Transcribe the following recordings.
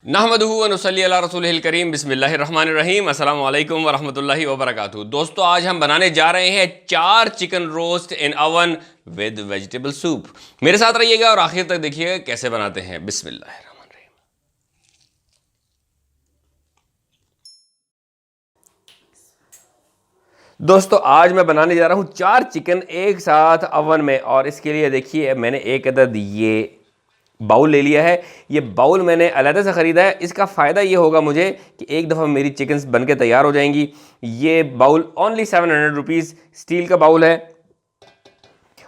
नहमदुहु व नुसल्ली अला रसूलिहिल करीम बिस्मिल्लाहिर्रहमानिर्रहीम अस्सलामु अलैकुम व रहमतुल्लाहि व बरकातुहू। दोस्तों, आज हम बनाने जा रहे हैं 4 chicken roast in oven with vegetable soup. मेरे साथ रहिएगा और आखिर तक देखिएगा कैसे बनाते हैं। बिस्मिल्लाहिर्रहमानिर्रहीम। दोस्तों, आज मैं बनाने जा रहा हूं 4 चिकन एक साथ अवन में, और इसके लिए देखिए मैंने एक अदद ये बाउल ले लिया है। ये बाउल मैंने अलग से ख़रीदा है। इसका फ़ायदा ये होगा मुझे कि एक दफ़ा मेरी चिकन्स बन के तैयार हो जाएंगी। ये बाउल ओनली 700 रुपीज़ स्टील का बाउल है।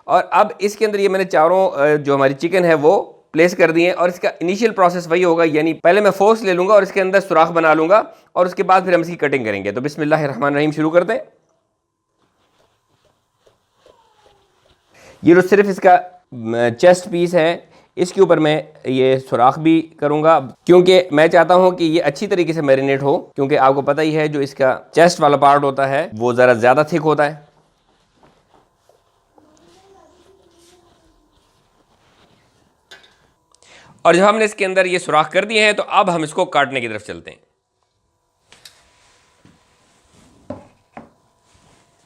और अब इसके अंदर ये मैंने चारों जो हमारी चिकन है वो प्लेस कर दिए हैं। और इसका इनिशियल प्रोसेस वही होगा, यानी पहले मैं फोर्स ले लूँगा और इसके अंदर सुराख बना लूँगा, और उसके बाद फिर हम इसकी कटिंग करेंगे। तो बिस्मिल्लाहिर्रहमानिर्रहीम शुरू करते हैं। ये जो सिर्फ इसका चेस्ट पीस है, इसके ऊपर मैं ये सुराख भी करूंगा, क्योंकि मैं चाहता हूं कि ये अच्छी तरीके से मैरिनेट हो। क्योंकि आपको पता ही है जो इसका चेस्ट वाला पार्ट होता है वो ज़रा ज़्यादा थिक होता है। और जब हमने इसके अंदर ये सुराख कर दिए हैं तो अब हम इसको काटने की तरफ चलते हैं।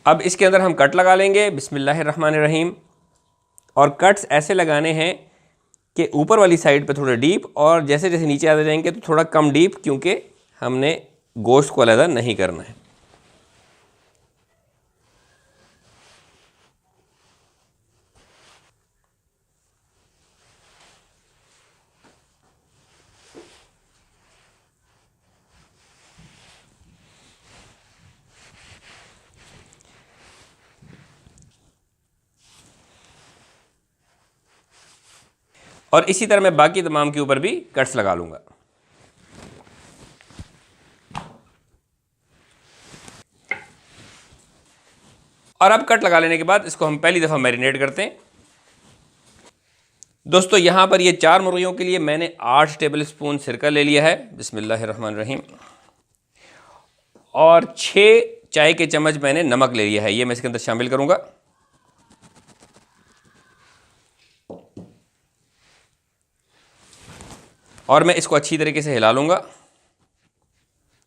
अब इसके अंदर हम कट लगा लेंगे बिस्मिल्लाहिर्रहमानिर्रहीम। और कट्स ऐसे लगाने हैं कि ऊपर वाली साइड पे थोड़ा डीप, और जैसे जैसे नीचे आते जाएंगे तो थोड़ा कम डीप, क्योंकि हमने गोश्त को अलग नहीं करना है। और इसी तरह मैं बाकी तमाम के ऊपर भी कट्स लगा लूँगा। और अब कट लगा लेने के बाद इसको हम पहली दफ़ा मैरिनेट करते हैं। दोस्तों, यहाँ पर ये 4 मुर्गियों के लिए मैंने 8 टेबल स्पून सिरका ले लिया है बिस्मिल्लाहिर्रहमानिर्रहीम। और 6 चाय के चम्मच मैंने नमक ले लिया है, ये मैं इसके अंदर शामिल करूँगा। और मैं इसको अच्छी तरीके से हिला लूँगा।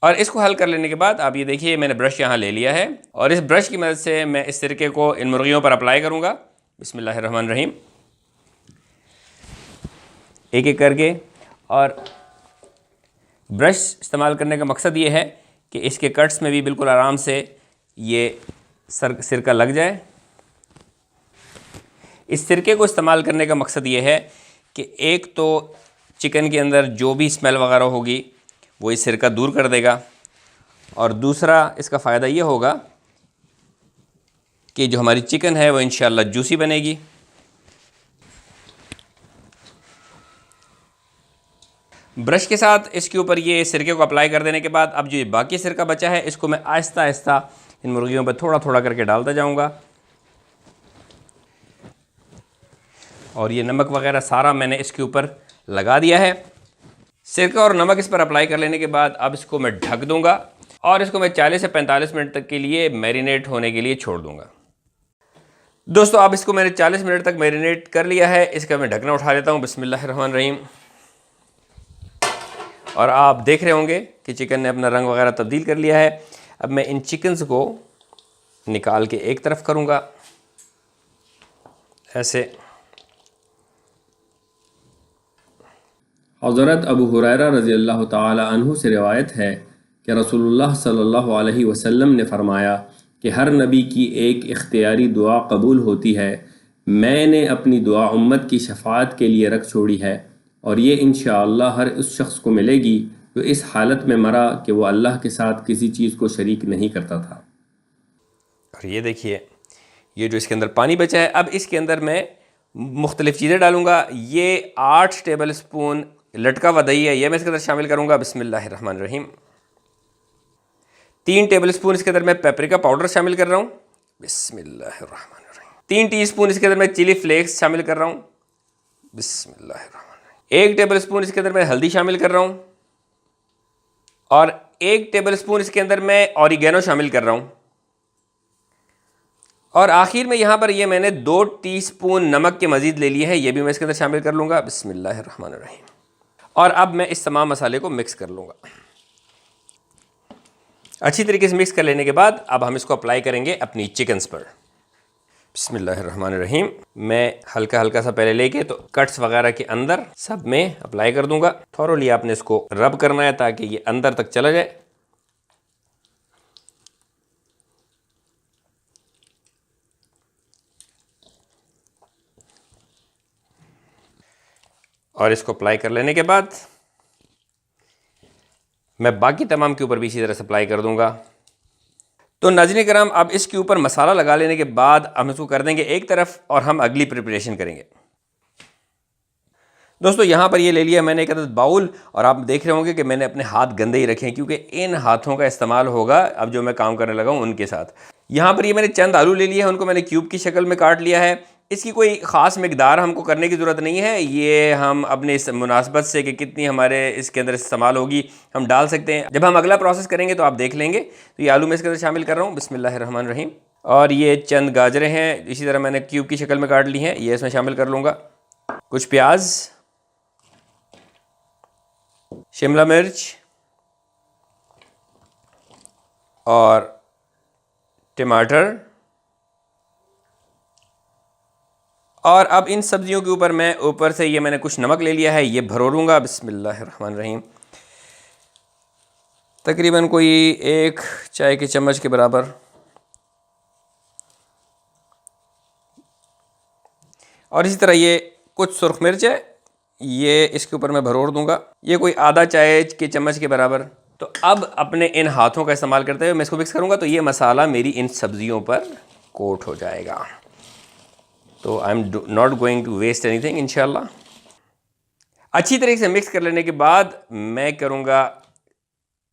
और इसको हल कर लेने के बाद आप ये देखिए मैंने ब्रश यहाँ ले लिया है, और इस ब्रश की मदद से मैं इस सिरके को इन मुर्गियों पर अप्लाई करूँगा बिस्मिल्लाहिर्रहमानिर्रहीम, एक एक करके। और ब्रश इस्तेमाल करने का मकसद ये है कि इसके कट्स में भी बिल्कुल आराम से ये सिरका लग जाए। इस सिरके को इस्तेमाल करने का मकसद ये है कि एक तो चिकन के अंदर जो भी स्मेल वगैरह होगी वो इस सिरका दूर कर देगा, और दूसरा इसका फ़ायदा ये होगा कि जो हमारी चिकन है वो इंशाल्लाह जूसी बनेगी। ब्रश के साथ इसके ऊपर ये सिरके को अप्लाई कर देने के बाद अब जो बाकी सिरका बचा है इसको मैं आहिस्ता आहिस्ता इन मुर्गियों पर थोड़ा थोड़ा करके डालता जाऊंगा। और ये नमक वगैरह सारा मैंने इसके ऊपर लगा दिया है। सिरका और नमक इस पर अप्लाई कर लेने के बाद अब इसको मैं ढक दूंगा, और इसको मैं 40 से 45 मिनट तक के लिए मैरिनेट होने के लिए छोड़ दूंगा। दोस्तों, अब इसको मैंने 40 मिनट तक मैरिनेट कर लिया है। इसका मैं ढकना उठा लेता हूँ बिस्मिल्लाहिर्रहमानिर्रहीम। और आप देख रहे होंगे कि चिकन ने अपना रंग वगैरह तब्दील कर लिया है। अब मैं इन चिकन्स को निकाल के एक तरफ करूँगा ऐसे। हज़रत अबू हुरैरा रज़ी अल्लाह ताला अन्हु से रिवायत है कि रसूलुल्लाह सल्लल्लाहु अलैहि वसल्लम ने फरमाया कि हर नबी की एक इख्तियारी दुआ कबूल होती है। मैंने अपनी दुआ उम्मत की शफाअत के लिए रख छोड़ी है, और ये इंशाअल्लाह हर उस शख्स को मिलेगी जो इस हालत में मरा कि वो अल्लाह के साथ किसी चीज़ को शरीक नहीं करता था। और ये देखिए ये जो इसके अंदर पानी बचा है, अब इसके अंदर मैं मुख्तलिफ़ चीज़ें डालूँगा। ये 8 टेबल स्पून लटका हुआ दही है, ये मैं इसके अंदर शामिल करूँगा बिस्मिल्लाहिर्रहमानिर्रहीम। 3 टेबल स्पून इसके अंदर मैं पेपरिका पाउडर शामिल कर रहा हूँ बिस्मिल्लाहिर्रहमानिर्रहीम। 3 टीस्पून इसके अंदर मैं चिली फ्लेक्स शामिल कर रहा हूँ बिस्मिल्लाहिर्रहमानिर्रहीम। 1 टेबल स्पून इसके अंदर मैं हल्दी शामिल कर रहा हूँ, और 1 टेबल स्पून इसके अंदर मैं ऑरिगेनो शामिल कर रहा हूँ। और आखिर में यहाँ पर ये मैंने 2 टीस्पून नमक के मज़ीद ले लिए हैं, ये भी मैं इसके अंदर शामिल कर लूँगा बिस्मिल्लाहिर्रहमानिर्रहीम। और अब मैं इस तमाम मसाले को मिक्स कर लूँगा। अच्छी तरीके से मिक्स कर लेने के बाद अब हम इसको अप्लाई करेंगे अपनी चिकन्स पर। बिस्मिल्लाहिर्रहमानिर्रहीम। मैं हल्का हल्का सा पहले लेके तो कट्स वगैरह के अंदर सब में अप्लाई कर दूंगा। थोरोली आपने इसको रब करना है ताकि ये अंदर तक चला जाए। और इसको अप्लाई कर लेने के बाद मैं बाकी तमाम के ऊपर भी इसी तरह से अप्लाई कर दूंगा। तो नाज़रीन किराम, अब इसके ऊपर मसाला लगा लेने के बाद हम इसको कर देंगे एक तरफ और हम अगली प्रिपरेशन करेंगे। दोस्तों यहाँ पर ये ले लिया मैंने एक अदद बाउल, और आप देख रहे होंगे कि मैंने अपने हाथ गंदे ही रखे हैं क्योंकि इन हाथों का इस्तेमाल होगा अब जो मैं काम करने लगा हूँ उनके साथ। यहाँ पर ये मैंने चंद आलू ले लिए हैं, उनको मैंने क्यूब की शक्ल में काट लिया है। इसकी कोई ख़ास मिकदार हमको करने की ज़रूरत नहीं है, ये हम अपने इस मुनासबत से कि कितनी हमारे इसके अंदर इस्तेमाल होगी हम डाल सकते हैं। जब हम अगला प्रोसेस करेंगे तो आप देख लेंगे। तो ये आलू मैं इसके अंदर शामिल कर रहा हूँ, बिस्मिल्लाहिर्रहमानिर्रहीम। और ये चंद गाजरें हैं इसी तरह मैंने क्यूब की शक्ल में काट ली हैं, ये इसमें शामिल कर लूँगा। कुछ प्याज, शिमला मिर्च और टमाटर। और अब इन सब्जियों के ऊपर मैं ऊपर से ये मैंने कुछ नमक ले लिया है, ये भरोड़ूंगा। बिस्मिल्लाहिर्रहमानिर्रहीम। तकरीबन कोई 1 चाय के चम्मच के बराबर। और इसी तरह ये कुछ सुर्ख मिर्च है, ये इसके ऊपर मैं भरोड़ दूंगा, ये कोई आधा चाय के चम्मच के बराबर। तो अब अपने इन हाथों का इस्तेमाल करते हुए मैं इसको मिक्स करूंगा तो ये मसाला मेरी इन सब्जियों पर कोट हो जाएगा। तो I am not going to waste anything इंशाल्लाह। अच्छी तरीके से मिक्स कर लेने के बाद मैं करूँगा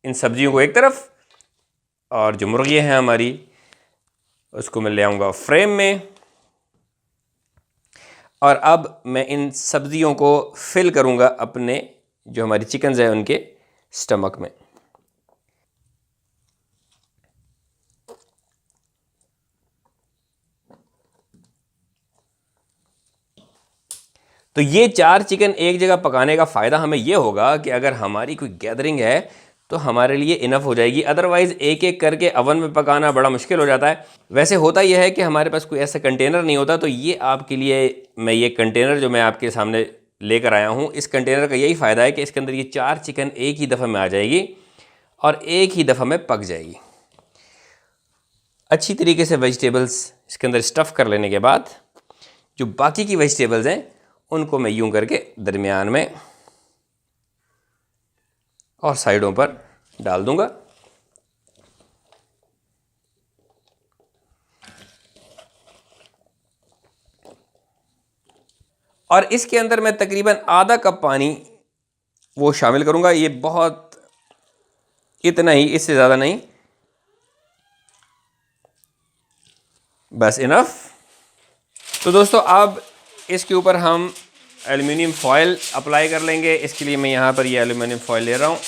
इन सब्जियों को एक तरफ, और जो मुर्गियाँ हैं हमारी उसको मैं ले आऊँगा फ्रेम में। और अब मैं इन सब्जियों को फिल करूँगा अपने जो हमारी चिकन्स है उनके स्टमक में। तो ये 4 चिकन एक जगह पकाने का फ़ायदा हमें ये होगा कि अगर हमारी कोई गैदरिंग है तो हमारे लिए इनफ हो जाएगी। अदरवाइज़ एक एक करके अवन में पकाना बड़ा मुश्किल हो जाता है। वैसे होता यह है कि हमारे पास कोई ऐसा कंटेनर नहीं होता, तो ये आपके लिए मैं ये कंटेनर जो मैं आपके सामने लेकर आया हूँ, इस कंटेनर का यही फ़ायदा है कि इसके अंदर ये 4 चिकन एक ही दफ़ा में आ जाएगी और एक ही दफ़ा में पक जाएगी। अच्छी तरीके से वेजिटेबल्स इसके अंदर स्टफ़ कर लेने के बाद जो बाकी की वेजिटेबल्स हैं उनको मैं यूं करके दरमियान में और साइडों पर डाल दूंगा। और इसके अंदर मैं तकरीबन आधा कप पानी वो शामिल करूंगा। ये बहुत इतना ही, इससे ज़्यादा नहीं, बस इनफ। तो दोस्तों अब इसके ऊपर हम एल्युमिनियम फॉयल अप्लाई कर लेंगे। इसके लिए मैं यहाँ पर ये एल्युमिनियम फॉयल ले रहा हूँ।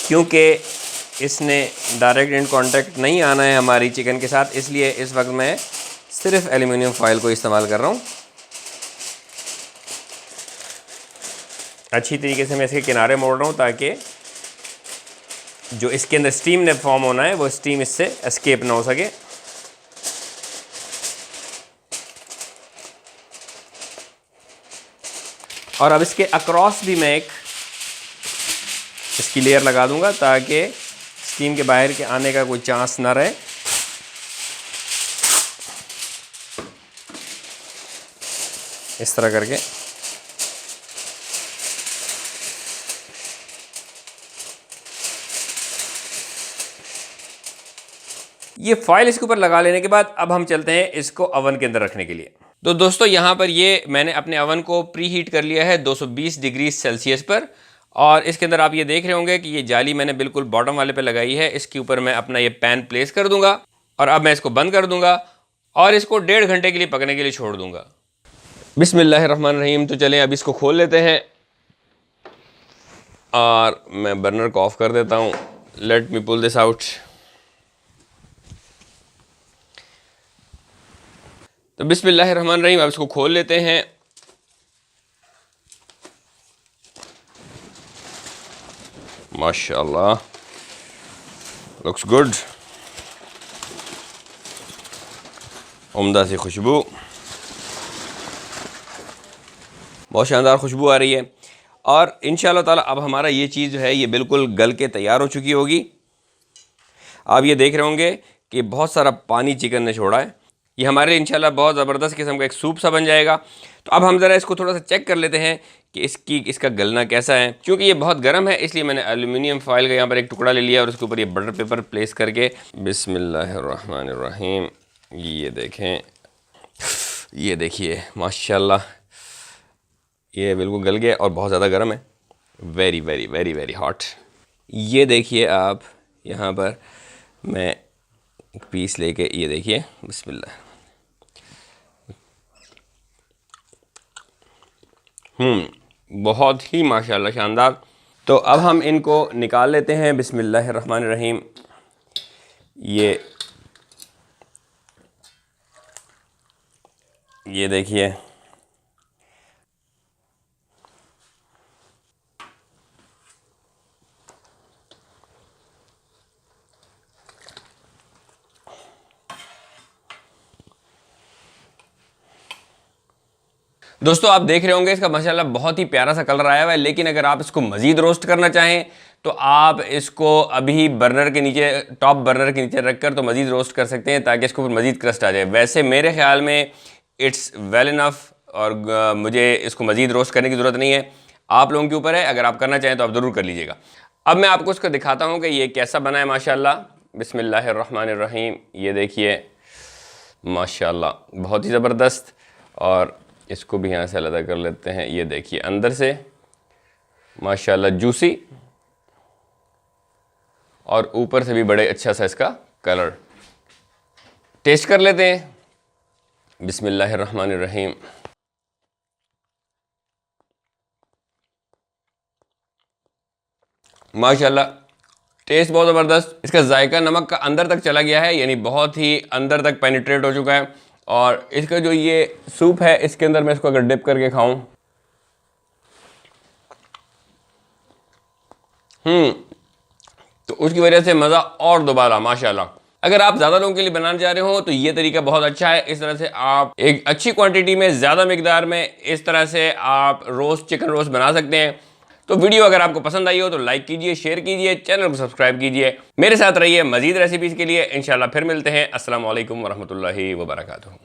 क्योंकि इसने डायरेक्ट इन कांटेक्ट नहीं आना है हमारी चिकन के साथ, इसलिए इस वक्त मैं सिर्फ एल्युमिनियम फॉयल को इस्तेमाल कर रहा हूँ। अच्छी तरीके से मैं इसके किनारे मोड़ रहा हूँ ताकि जो इसके अंदर स्टीम ने फॉर्म होना है वो स्टीम इससे एस्केप ना हो सके। और अब इसके अक्रॉस भी मैं एक इसकी लेयर लगा दूंगा ताकि स्टीम के बाहर के आने का कोई चांस ना रहे। इस तरह करके ये फॉइल इसके ऊपर लगा लेने के बाद अब हम चलते हैं इसको अवन के अंदर रखने के लिए। तो दोस्तों यहाँ पर ये मैंने अपने अवन को प्री हीट कर लिया है 220 डिग्री सेल्सियस पर, और इसके अंदर आप ये देख रहे होंगे कि ये जाली मैंने बिल्कुल बॉटम वाले पे लगाई है। इसके ऊपर मैं अपना ये पैन प्लेस कर दूंगा और अब मैं इसको बंद कर दूंगा और इसको 1.5 घंटे के लिए पकने के लिए छोड़ दूंगा। बिस्मिल्लाहिर्रहमानिर्रहीम। तो चलें अब इसको खोल लेते हैं और मैं बर्नर को ऑफ कर देता हूँ। Let me pull this out. तो बिस्मिल्लाहिर्रहमानिर्रहीम, अब इसको खोल लेते हैं। माशाल्लाह, लुक्स गुड। उम्दा सी खुशबू, बहुत शानदार खुशबू आ रही है। और इंशाअल्लाह ताला अब हमारा ये चीज़ जो है ये बिल्कुल गल के तैयार हो चुकी होगी। आप ये देख रहे होंगे कि बहुत सारा पानी चिकन ने छोड़ा है। ये हमारे लिए इंशाल्लाह बहुत ज़बरदस्त किस्म का एक सूप सा बन जाएगा। तो अब हम ज़रा इसको थोड़ा सा चेक कर लेते हैं कि इसका गलना कैसा है। क्योंकि ये बहुत गर्म है इसलिए मैंने एल्युमिनियम फॉइल का यहाँ पर एक टुकड़ा ले लिया और उसके ऊपर ये बटर पेपर प्लेस करके बिस्मिल्लाहिर्रहमानिर्रहीम, ये देखें, ये देखिए माशाल्लाह, ये बिल्कुल गल गया और बहुत ज़्यादा गर्म है, very very very very hot. ये देखिए आप, यहाँ पर मैं एक पीस लेके, ये देखिए, बिस्मिल्लाह। बहुत ही माशाल्लाह शानदार। तो अब हम इनको निकाल लेते हैं बिस्मिल्लाहिर्रहमानिर्रहीम। ये देखिए, दोस्तों आप देख रहे होंगे इसका माशाल्लाह बहुत ही प्यारा सा कलर आया हुआ है। लेकिन अगर आप इसको मज़ीद रोस्ट करना चाहें तो आप इसको अभी बर्नर के नीचे, टॉप बर्नर के नीचे रखकर तो मज़ीद रोस्ट कर सकते हैं ताकि इसको ऊपर मज़ीद क्रस्ट आ जाए। वैसे मेरे ख्याल में इट्स वेल इनफ और मुझे इसको मज़ीद रोस्ट करने की ज़रूरत नहीं है। आप लोगों के ऊपर है, अगर आप करना चाहें तो आप ज़रूर कर लीजिएगा। अब मैं आपको इसको दिखाता हूँ कि ये कैसा बना है माशाल्लाह। बिस्मिल्लाहिर्रहमानिर्रहीम, ये देखिए माशाल्लाह बहुत ही ज़बरदस्त। और इसको भी यहाँ से अलग कर लेते हैं। ये देखिए अंदर से माशाल्लाह जूसी और ऊपर से भी बड़े अच्छा सा इसका कलर। टेस्ट कर लेते हैं। बिस्मिल्लाहिर्रहमानिर्रहीम, माशाल्लाह टेस्ट बहुत ज़बरदस्त। इसका जायका नमक का अंदर तक चला गया है, यानी बहुत ही अंदर तक पेनिट्रेट हो चुका है। और इसका जो ये सूप है इसके अंदर मैं इसको अगर डिप करके खाऊं, तो उसकी वजह से मज़ा और दोबारा माशाल्लाह। अगर आप ज़्यादा लोगों के लिए बनाने जा रहे हो तो ये तरीका बहुत अच्छा है। इस तरह से आप एक अच्छी क्वांटिटी में, ज़्यादा मिकदार में इस तरह से आप चिकन रोस्ट बना सकते हैं। तो वीडियो अगर आपको पसंद आई हो तो लाइक कीजिए, शेयर कीजिए, चैनल को सब्सक्राइब कीजिए। मेरे साथ रहिए मज़ीद रेसिपीज़ के लिए। इंशाल्लाह फिर मिलते हैं। अस्सलामु अलैकुम वरहमतुल्लाहि वबरकातुहू।